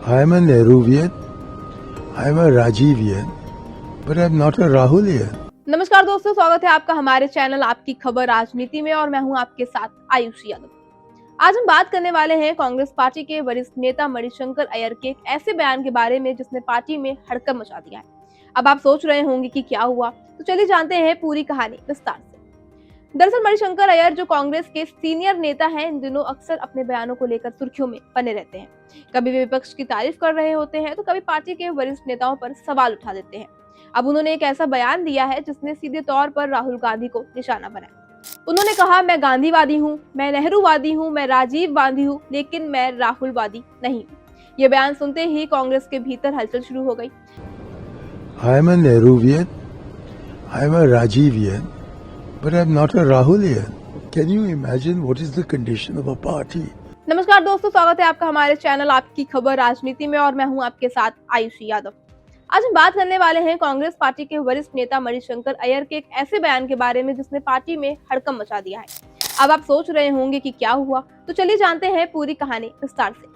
I am a Nehruvian, I am a Rajivian, but I am not a Rahulian. नमस्कार दोस्तों, स्वागत है आपका हमारे चैनल आपकी खबर राजनीति में और मैं हूं आपके साथ आयुषी यादव। आज हम बात करने वाले हैं कांग्रेस पार्टी के वरिष्ठ नेता मणिशंकर अय्यर के एक ऐसे बयान के बारे में जिसने पार्टी में हड़कंप मचा दिया है। अब आप सोच रहे होंगे कि क्या हुआ, तो चलिए जानते हैं पूरी कहानी विस्तार से। दरअसल मणिशंकर अय्यर जो कांग्रेस के सीनियर नेता हैं, इन दिनों अक्सर अपने बयानों को लेकर सुर्खियों में बने रहते हैं। कभी वे विपक्ष की तारीफ कर रहे होते हैं तो कभी पार्टी के वरिष्ठ नेताओं पर सवाल उठा देते हैं। अब उन्होंने एक ऐसा बयान दिया है जिसने सीधे तौर पर राहुल गांधी को निशाना बनाया। उन्होंने कहा, मैं गांधीवादी हूँ, मैं नेहरूवादी हूँ, मैं राजीववादी हूँ, लेकिन मैं राहुलवादी नहीं हूँ। ये बयान सुनते ही कांग्रेस के भीतर हलचल शुरू हो गई। I am a Nehruvian, I am a Rajivian, but I am not a Rahulian. Can you imagine what is the condition of a party? नमस्कार दोस्तों, स्वागत है आपका हमारे चैनल आपकी खबर राजनीति में और मैं हूं आपके साथ आयुषी यादव। आज हम बात करने वाले हैं कांग्रेस पार्टी के वरिष्ठ नेता मणिशंकर अय्यर के एक ऐसे बयान के बारे में जिसने पार्टी में हड़कंप मचा दिया है। अब आप सोच रहे होंगे कि क्या हुआ, तो चलिए जानते हैं पूरी कहानी विस्तार से।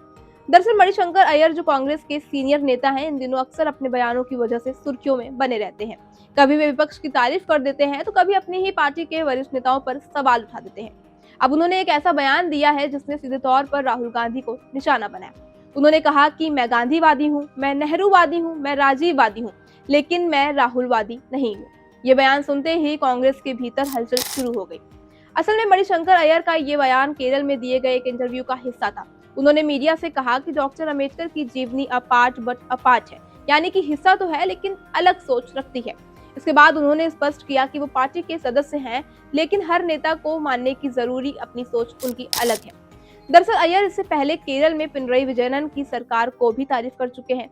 दरअसल मणिशंकर अय्यर जो कांग्रेस के सीनियर नेता हैं, इन दिनों अक्सर अपने बयानों की वजह से सुर्खियों में बने रहते हैं। कभी वे विपक्ष की तारीफ कर देते हैं तो कभी अपनी ही पार्टी के वरिष्ठ नेताओं पर सवाल उठा देते हैं। अब उन्होंने एक ऐसा बयान दिया है जिसने सीधे तौर पर राहुल गांधी को निशाना बनाया। उन्होंने कहा कि मैं गांधीवादी हूँ, मैं नेहरूवादी हूँ, मैं राजीववादी हूँ, लेकिन मैं राहुलवादी नहीं हूँ। ये बयान सुनते ही कांग्रेस के भीतर हलचल शुरू हो गई। असल में मणिशंकर अय्यर का ये बयान केरल में दिए गए एक इंटरव्यू का हिस्सा था। उन्होंने मीडिया से कहा कि डॉक्टर अम्बेडकर की जीवनी अपार्ट बट अपार्ट है, यानी कि हिस्सा तो है लेकिन अलग सोच रखती है। इसके बाद उन्होंने स्पष्ट किया कि वो पार्टी के सदस्य हैं, लेकिन हर नेता को मानने की जरूरी अपनी सोच उनकी अलग है। दरअसल अय्यर इससे पहले केरल में पिनरई विजयन की सरकार को भी तारीफ कर चुके हैं।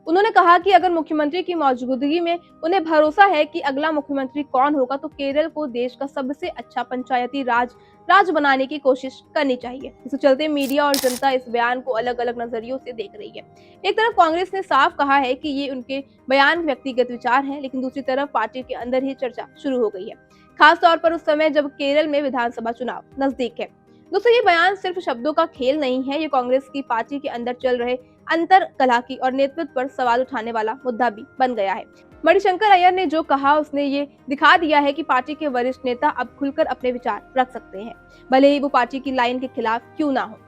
उन्होंने कहा कि अगर मुख्यमंत्री की मौजूदगी में उन्हें भरोसा है कि अगला मुख्यमंत्री कौन होगा, तो केरल को देश का सबसे अच्छा पंचायती राज बनाने की कोशिश करनी चाहिए। इसके चलते मीडिया और जनता इस बयान को अलग अलग नजरियों से देख रही है। एक तरफ कांग्रेस ने साफ कहा है कि ये उनके बयान व्यक्तिगत विचार हैं, लेकिन दूसरी तरफ पार्टी के अंदर ही चर्चा शुरू हो गई है, खासतौर पर उस समय जब केरल में विधानसभा चुनाव नजदीक है। दोस्तों, ये बयान सिर्फ शब्दों का खेल नहीं है, ये कांग्रेस की पार्टी के अंदर चल रहे अंतर कलह की और नेतृत्व पर सवाल उठाने वाला मुद्दा भी बन गया है। मणिशंकर अय्यर ने जो कहा उसने ये दिखा दिया है कि पार्टी के वरिष्ठ नेता अब खुलकर अपने विचार रख सकते हैं, भले ही वो पार्टी की लाइन के खिलाफ क्यों ना हो।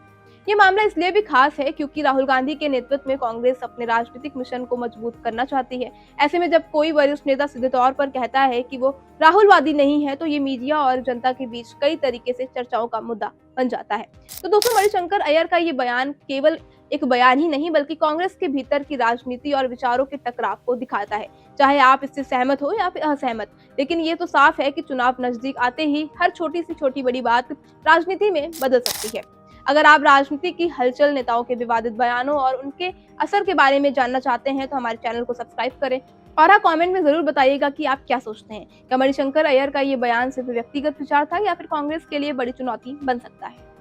ये मामला इसलिए भी खास है क्योंकि राहुल गांधी के नेतृत्व में कांग्रेस अपने राजनीतिक मिशन को मजबूत करना चाहती है। ऐसे में जब कोई वरिष्ठ नेता सीधे तौर पर कहता है कि वो राहुलवादी नहीं है, तो ये मीडिया और जनता के बीच कई तरीके से चर्चाओं का मुद्दा बन जाता है। तो दोस्तों, मणिशंकर अय्यर का ये बयान केवल एक बयान ही नहीं बल्कि कांग्रेस के भीतर की राजनीति और विचारों के टकराव को दिखाता है। चाहे आप इससे सहमत हो या फिर असहमत, लेकिन ये तो साफ है कि चुनाव नजदीक आते ही हर छोटी सी छोटी बड़ी बात राजनीति में बदल सकती है। अगर आप राजनीति की हलचल, नेताओं के विवादित बयानों और उनके असर के बारे में जानना चाहते हैं तो हमारे चैनल को सब्सक्राइब करें और आप कमेंट में जरूर बताइएगा कि आप क्या सोचते हैं। क्या मणिशंकर अय्यर का ये बयान सिर्फ व्यक्तिगत विचार था या फिर कांग्रेस के लिए बड़ी चुनौती बन सकता है?